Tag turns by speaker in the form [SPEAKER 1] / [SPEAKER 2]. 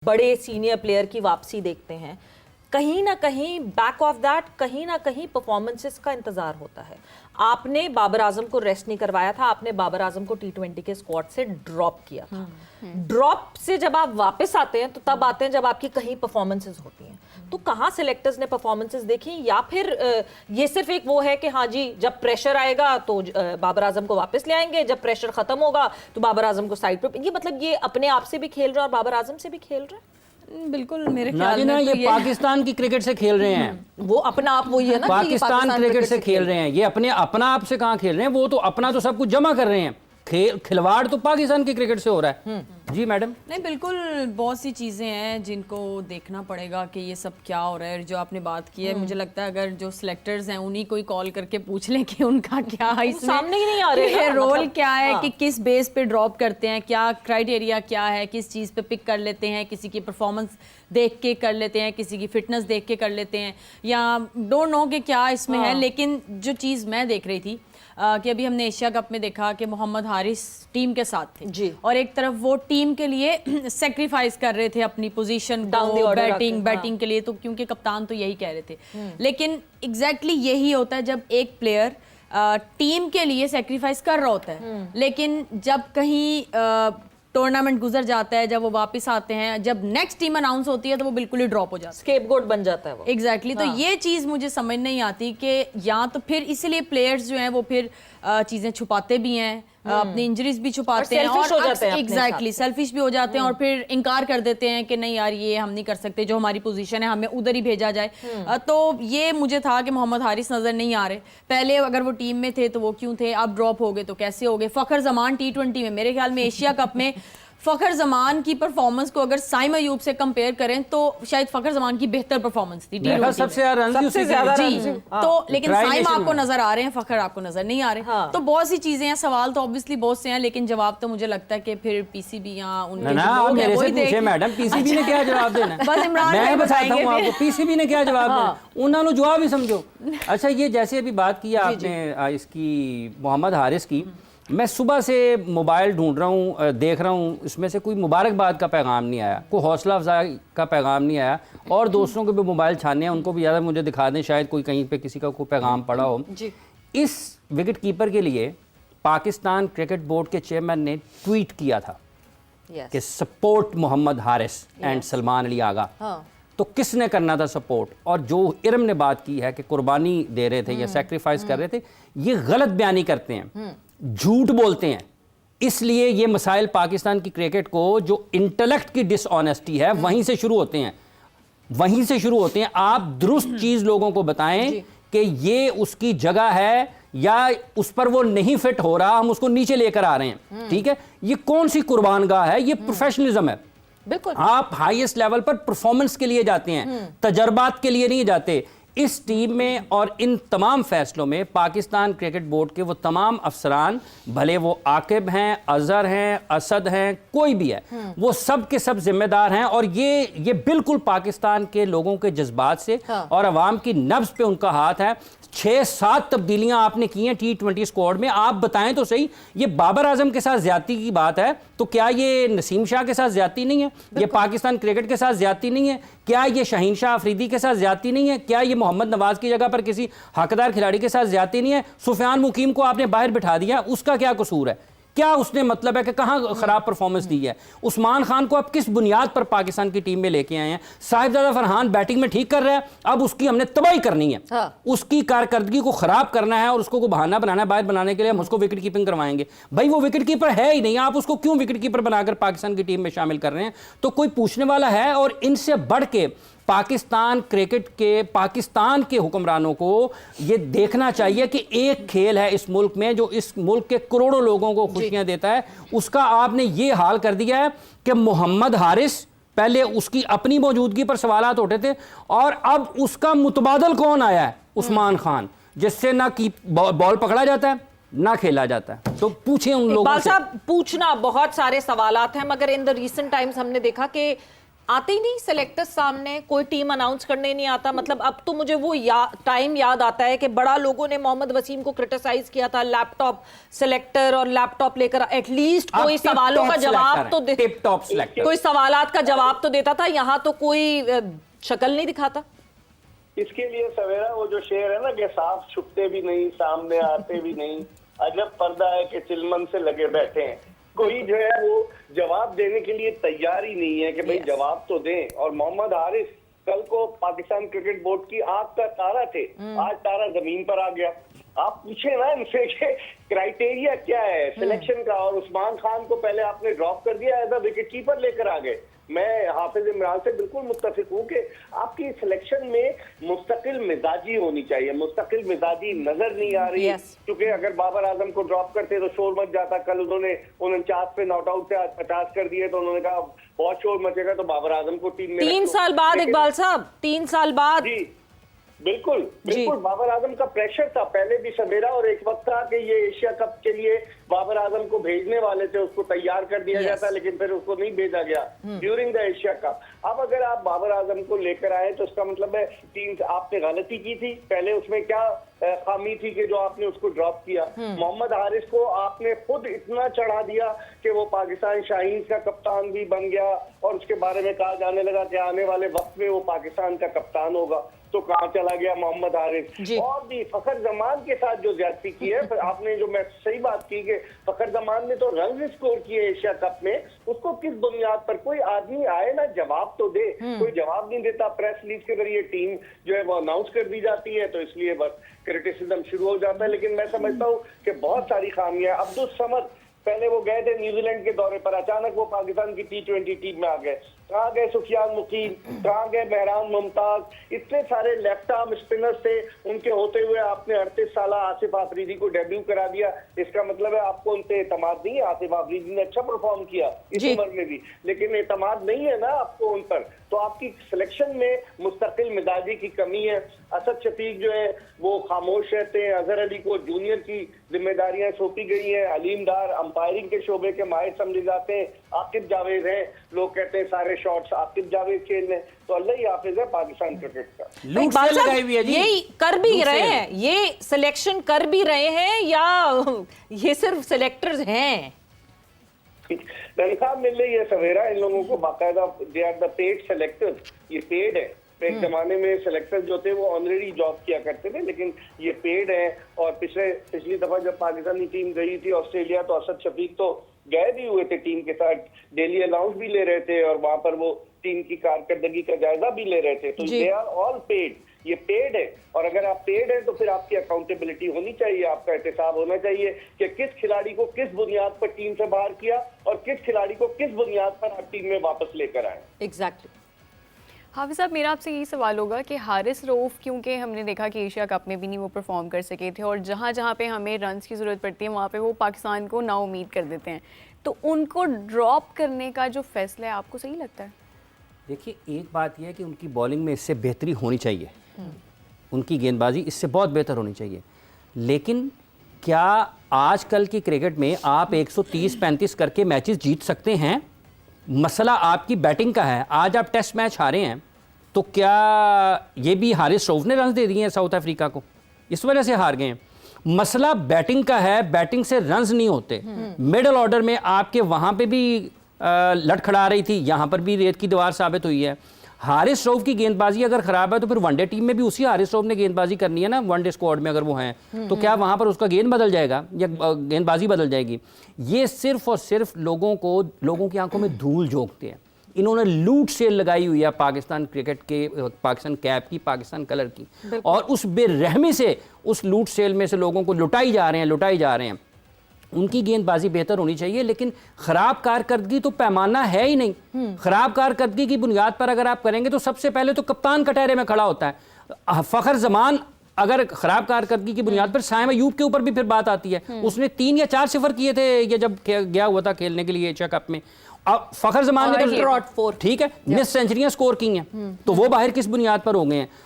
[SPEAKER 1] बड़े senior player की वापसी देखते हैं, कहीं ना कहीं बैक ऑफ दैट कहीं ना कहीं परफॉर्मेंसेस का इंतजार होता है। आपने बाबर आजम को रेस्ट नहीं करवाया था, आपने बाबर आजम को T20 के स्क्वाड से ड्रॉप किया था। ड्रॉप से जब आप वापस आते हैं तो तब आते हैं जब आपकी कहीं परफॉर्मेंसेस होती हैं। तो कहाँ सिलेक्टर्स ने परफॉर्मेंसेस देखी, या फिर ये सिर्फ एक वो है कि हाँ जी जब प्रेशर आएगा तो बाबर आजम को वापस ले आएंगे, जब प्रेशर खत्म होगा तो बाबर आजम को साइड पर, ये मतलब ये अपने आप से भी खेल रहे हैं और बाबर आजम से भी खेल रहे हैं?
[SPEAKER 2] बिल्कुल मेरे ख्याल में
[SPEAKER 3] ये पाकिस्तान की क्रिकेट से खेल रहे हैं।
[SPEAKER 1] वो अपना आप वही है ना,
[SPEAKER 3] पाकिस्तान क्रिकेट से खेल रहे हैं। ये अपना आप से कहाँ खेल रहे हैं, वो तो अपना तो सब कुछ जमा कर रहे हैं। खिलवाड़ तो पाकिस्तान की क्रिकेट से हो रहा है। जी मैडम।
[SPEAKER 2] नहीं बिल्कुल, बहुत सी चीज़ें हैं जिनको देखना पड़ेगा कि ये सब क्या हो रहा है। जो आपने बात की है, मुझे लगता है अगर जो सिलेक्टर्स हैं उन्हीं को ही कॉल करके पूछ लें कि उनका क्या इसमें
[SPEAKER 1] सामने ही नहीं आ रहे हैं
[SPEAKER 2] रोल
[SPEAKER 1] मतलब,
[SPEAKER 2] क्या है कि किस बेस पे ड्रॉप करते हैं, क्या क्राइटेरिया क्या है, किस चीज़ पे पिक कर लेते हैं, किसी की परफॉर्मेंस देख के कर लेते हैं, किसी की फिटनेस देख के कर लेते हैं, या डोंट नो कि क्या इसमें है। लेकिन जो चीज़ मैं देख रही थी कि अभी हमने एशिया कप में देखा कि मोहम्मद हारिस टीम के साथ थे जी, और एक तरफ वो टीम के लिए सेक्रीफाइस कर रहे थे अपनी पोजीशन को, बैटिंग के लिए, तो क्योंकि कप्तान तो यही कह रहे थे। लेकिन एग्जैक्टली यही होता है जब एक प्लेयर टीम के लिए सेक्रीफाइस कर रहा होता है, लेकिन जब कहीं टूर्नामेंट गुजर जाता है, जब वो वापस आते हैं, जब नेक्स्ट टीम अनाउंस होती है तो वो बिल्कुल ही ड्रॉप हो जाता है,
[SPEAKER 1] स्केपगोट बन जाता है वो।
[SPEAKER 2] एग्जैक्टली तो ये चीज़ मुझे समझ नहीं आती कि या तो फिर इसलिए प्लेयर्स जो हैं वो फिर चीज़ें छुपाते भी हैं, अपनी इंजरीज भी छुपाते हैं, और एग्जैक्टली सेल्फिश भी हो जाते हैं, और फिर इनकार कर देते हैं कि नहीं यार ये हम नहीं कर सकते, जो हमारी पोजीशन है हमें उधर ही भेजा जाए। तो ये मुझे था कि मोहम्मद हारिस नजर नहीं आ रहे। पहले अगर वो टीम में थे तो वो क्यों थे, अब ड्रॉप हो गए तो कैसे हो गए। फखर जमान T20 में, मेरे ख्याल में एशिया कप में फखर जमान की परफॉर्मेंस को अगर साइम अयूब से कंपेयर करें तो शायद फखर जमान की बेहतर परफॉर्मेंस थी
[SPEAKER 3] सबसे ज्यादा
[SPEAKER 2] जी। तो लेकिन साइम आपको नजर आ रहे हैं, फखर आपको नजर नहीं आ रहे। तो बहुत सी चीजें हैं, सवाल तो ऑब्वियसली बहुत से हैं, लेकिन जवाब तो मुझे लगता है कि फिर पीसीबी या उनके
[SPEAKER 3] मैडम पीसीबी ने क्या जवाब देना है?
[SPEAKER 2] बस इमरान
[SPEAKER 3] मैं बताता हूँ आपको पीसीबी ने क्या जवाब देना, उन्होंने जवाब ही समझो। अच्छा, ये जैसे अभी बात की आपने इसकी मोहम्मद हारिस की, मैं सुबह से मोबाइल ढूंढ रहा हूँ, देख रहा हूँ, इसमें से कोई मुबारकबाद का पैगाम नहीं आया, कोई हौसला अफजाई का पैगाम नहीं आया। और दोस्तों के भी मोबाइल छाने हैं, उनको भी ज़्यादा मुझे दिखा दें, शायद कोई कहीं पे किसी का कोई पैगाम पड़ा हो जी। इस विकेट कीपर के लिए पाकिस्तान क्रिकेट बोर्ड के चेयरमैन ने ट्वीट किया था कि सपोर्ट मोहम्मद हारिस एंड सलमान अली आगा। तो किसने करना था सपोर्ट? और जो इरम ने बात की है कि कुर्बानी दे रहे थे या सेक्रीफाइस कर रहे थे, ये गलत बयानी करते हैं, झूठ बोलते हैं। इसलिए ये मसाइल पाकिस्तान की क्रिकेट को, जो इंटेलेक्ट की डिसऑनेस्टी है, वहीं से शुरू होते हैं, वहीं से शुरू होते हैं। आप दुरुस्त चीज लोगों को बताएं कि ये उसकी जगह है या उस पर वो नहीं फिट हो रहा, हम उसको नीचे लेकर आ रहे हैं। ठीक है, ये कौन सी कुर्बानगाह है? ये प्रोफेशनलिज्म है। बिल्कुल, आप हाईएस्ट लेवल पर परफॉर्मेंस के लिए जाते हैं, तजर्बात के लिए नहीं जाते। इस टीम में और इन तमाम फैसलों में पाकिस्तान क्रिकेट बोर्ड के वो तमाम अफसरान, भले वो आकिब हैं, अजहर हैं, असद हैं, कोई भी है, वो सब के सब जिम्मेदार हैं। और ये बिल्कुल पाकिस्तान के लोगों के जज्बात से और अवाम की नब्ज पे उनका हाथ है। 6-7 तब्दीलियां आपने की हैं T20 स्क्वाड में। आप बताएं तो सही, ये बाबर आजम के साथ ज्यादती की बात है तो क्या ये नसीम शाह के साथ ज्यादती नहीं है? ये पाकिस्तान क्रिकेट के साथ ज्यादती नहीं है? क्या ये शाहीन शाह अफरीदी के साथ ज्यादती नहीं है? क्या ये मोहम्मद नवाज की जगह पर किसी हकदार खिलाड़ी के साथ ज्यादती नहीं है? सुफियान मुकीम को आपने बाहर बिठा दिया, उसका क्या कसूर है? क्या उसने मतलब है कि कहाँ खराब परफॉर्मेंस दी है? उस्मान खान को आप किस बुनियाद पर पाकिस्तान की टीम में लेके आए हैं? साहिबजादा फरहान बैटिंग में ठीक कर रहा है, अब उसकी हमने तबाही करनी है, उसकी कारकर्दगी को खराब करना है और उसको बहाना बनाना है बाहर बनाने के लिए, हम उसको विकेट कीपिंग करवाएंगे। भाई वो विकेट कीपर है ही नहीं, आप उसको क्यों विकेट कीपर बनाकर पाकिस्तान की टीम में शामिल कर रहे हैं? तो कोई पूछने वाला है? और इनसे बढ़ के पाकिस्तान क्रिकेट के, पाकिस्तान के हुक्मरानों को ये देखना चाहिए कि एक खेल है इस मुल्क में जो इस मुल्क के करोड़ों लोगों को खुशियां देता है, उसका आपने ये हाल कर दिया है कि मोहम्मद हारिस, पहले उसकी अपनी मौजूदगी पर सवालात उठे थे और अब उसका मुतबादल कौन आया है? उस्मान खान, जिससे ना की बॉल पकड़ा जाता है ना खेला जाता है। तो पूछें उन लोगों से।
[SPEAKER 1] पूछना बहुत सारे सवालात हैं, मगर इन द रीसेंट टाइम्स हमने देखा कि आते ही नहीं सेलेक्टर्स सामने, कोई टीम अनाउंस करने नहीं आता। मतलब अब तो मुझे वो टाइम याद आता है कि बड़ा लोगों ने मोहम्मद वसीम को क्रिटिसाइज किया था, लैपटॉप सेलेक्टर और लैपटॉप लेकर एटलीस्ट कोई सवालों का जवाब तो दे,
[SPEAKER 3] टिप टॉप सेलेक्टर,
[SPEAKER 1] कोई सवालात का जवाब तो देता था। यहाँ तो कोई शक्ल नहीं दिखाता।
[SPEAKER 4] इसके लिए सवेरा वो जो शेर है ना कि साफ छुपते भी नहीं, सामने आते भी नहीं, अजब पर्दा है कि चिलमन से लगे बैठे हैं। कोई जो है वो जवाब देने के लिए तैयार ही नहीं है कि भाई जवाब तो दें। और मोहम्मद हारिस कल को पाकिस्तान क्रिकेट बोर्ड की आंख का तारा थे, आज तारा जमीन पर आ गया। आप पूछे ना इनसे कि क्राइटेरिया क्या है सिलेक्शन का, और उस्मान खान को पहले आपने ड्रॉप कर दिया, एज अ विकेट कीपर लेकर आ गए। मैं हाफिज इमरान से बिल्कुल मुत्तफिक हूँ कि आपकी सिलेक्शन में मुस्तकिल मिजाजी होनी चाहिए। मुस्तकिल मिजाजी नजर नहीं आ रही, क्योंकि अगर बाबर आजम को ड्रॉप करते तो शोर मच जाता। कल उन्होंने 49 पे नॉट आउट से आज 50 कर दिए, तो उन्होंने कहा बहुत शोर मचेगा तो बाबर आजम को टीम में
[SPEAKER 1] 3 साल बाद इकबाल साहब, 3 साल बाद।
[SPEAKER 4] जी बिल्कुल बिल्कुल, बाबर आजम का प्रेशर था पहले भी सवेरा, और एक वक्त था कि ये एशिया कप के लिए बाबर आजम को भेजने वाले थे, उसको तैयार कर दिया गया था, लेकिन फिर उसको नहीं भेजा गया ड्यूरिंग द एशिया कप। अब अगर आप बाबर आजम को लेकर आए तो उसका मतलब है टीम आपने गलती की थी। पहले उसमें क्या खामी थी कि जो आपने उसको ड्रॉप किया। मोहम्मद हारिस को आपने खुद इतना चढ़ा दिया कि वो पाकिस्तान शाहीन का कप्तान भी बन गया, और उसके बारे में कहा जाने लगा कि आने वाले वक्त में वो पाकिस्तान का कप्तान होगा। तो कहाँ चला गया मोहम्मद हारिस। और भी फखर जमान के साथ जो ज्यादती की है, आपने जो मैं सही बात की कि फखर जमान ने तो रन स्कोर किए एशिया कप में, उसको किस बुनियाद पर कोई आदमी आए ना जवाब तो दे। कोई जवाब नहीं देता। प्रेस रिलीज के जरिए टीम जो है वो अनाउंस कर दी जाती है, तो इसलिए बस क्रिटिसिज्म शुरू हो जाता है। लेकिन मैं समझता हूँ कि बहुत सारी खामियां। अब्दुल समद पहले वो गए थे न्यूजीलैंड के दौरे पर, अचानक वो पाकिस्तान की T20 टीम में आ गए। कहाँ गए सुफियान मुकीम, कहाँ गए मेहरान मुमताज, इतने सारे लेफ्ट आर्म स्पिनर्स थे, उनके होते हुए आपने 38 साल आसिफ आफरीदी को डेब्यू करा दिया। इसका मतलब है आपको उन पे एतमाद नहीं है। आसिफ आफरीदी ने अच्छा परफॉर्म किया इस उम्र में भी, लेकिन एतमाद नहीं है ना आपको उन पर। तो आपकी सिलेक्शन में मुस्तकिल मिजाजी की कमी है। असद शफीक जो है वो खामोश रहते हैं। अजहर अली को जूनियर की जिम्मेदारियां सौंपी गई हैं। हलीम डार अंपायरिंग के शोबे के माहिर समझे जाते हैं। आकिब जावेद हैं, लोग कहते हैं सारे शॉट्स आकिब जावेद खेल रहे हैं। तो अल्लाह ही हाफिज है पाकिस्तान क्रिकेट का।
[SPEAKER 3] लूट से लगाई हुई है जी।
[SPEAKER 1] यही कर भी रहे हैं, ये सिलेक्शन कर भी रहे हैं, या ये सिर्फ सिलेक्टर्स हैं?
[SPEAKER 4] तनख्वाह मिल रही है सवेरा इन लोगों को बाकायदा। They are the paid selectors. ये पेड है। एक जमाने में सेलेक्टर जो थे वो ऑनरेरी जॉब किया करते थे, लेकिन ये पेड है। और पिछली दफा जब पाकिस्तानी टीम गई थी ऑस्ट्रेलिया, तो असद शफीक तो गए भी हुए थे टीम के साथ, डेली अलाउंस भी ले रहे थे, और वहां पर वो टीम की कारकर्दगी का जायजा भी ले रहे थे। तो दे आर ऑल पेड। ये पेड है, और अगर आप पेड है तो फिर आपकी अकाउंटेबिलिटी होनी चाहिए, आपका एहतसाब होना चाहिए कि किस खिलाड़ी को किस बुनियाद पर टीम से बाहर किया और किस खिलाड़ी को किस बुनियाद पर आप टीम में वापस लेकर आए।
[SPEAKER 1] एग्जैक्टली।
[SPEAKER 5] हाफिज साहब, मेरा आपसे यही सवाल होगा कि हारिस रऊफ, क्योंकि हमने देखा कि एशिया कप में भी नहीं वो परफॉर्म कर सके थे, और जहाँ जहाँ पे हमें रन्स की ज़रूरत पड़ती है वहाँ पे वो पाकिस्तान को नाउम्मीद कर देते हैं, तो उनको ड्रॉप करने का जो फैसला है आपको सही लगता है?
[SPEAKER 3] देखिए, एक बात यह है कि उनकी बॉलिंग में इससे बेहतरी होनी चाहिए, उनकी गेंदबाजी इससे बहुत बेहतर होनी चाहिए। लेकिन क्या आजकल की क्रिकेट में आप 130-35 करके मैचेस जीत सकते हैं? मसला आपकी बैटिंग का है। आज आप टेस्ट मैच हारे हैं, तो क्या ये भी हारिस रऊफ ने रन दे दिए हैं साउथ अफ्रीका को, इस वजह से हार गए हैं? मसला बैटिंग का है, बैटिंग से रन्स नहीं होते। मिडल ऑर्डर में आपके वहाँ पे भी लड़खड़ा रही थी, यहाँ पर भी रेत की दीवार साबित हुई है। हारिस रऊफ की गेंदबाजी अगर ख़राब है तो फिर वनडे टीम में भी उसी हारिस रऊफ ने गेंदबाजी करनी है ना, वनडे स्क्वाड में अगर वो हैं तो क्या वहाँ पर उसका गेंद बदल जाएगा या गेंदबाजी बदल जाएगी? ये सिर्फ और सिर्फ लोगों की आंखों में धूल झोंकते हैं। इन्होंने लूट सेल लगाई हुई है पाकिस्तान क्रिकेट के, पाकिस्तान कैप की, पाकिस्तान कलर की, और उस बेरहमी से उस लूट सेल में से लोगों को लुटाई जा रहे हैं। उनकी गेंदबाजी बेहतर होनी चाहिए, लेकिन ख़राब कारकर्दगी तो पैमाना है ही नहीं। ख़राब कारकर्दगी की बुनियाद पर अगर आप करेंगे तो सबसे पहले तो कप्तान कटहरे में खड़ा होता है। फ़खर जमान अगर ख़राब कारकर्दगी की बुनियाद पर साइम अयूब के ऊपर भी फिर बात आती है। उसने 3 या 4 सिफर किए थे ये जब गया हुआ था खेलने के लिए एशिया कप में। अब फ़खर जमान ने तो ठीक है मिस सेंचुरियां स्कोर की हैं, तो वो बाहर किस बुनियाद पर हो गए हैं?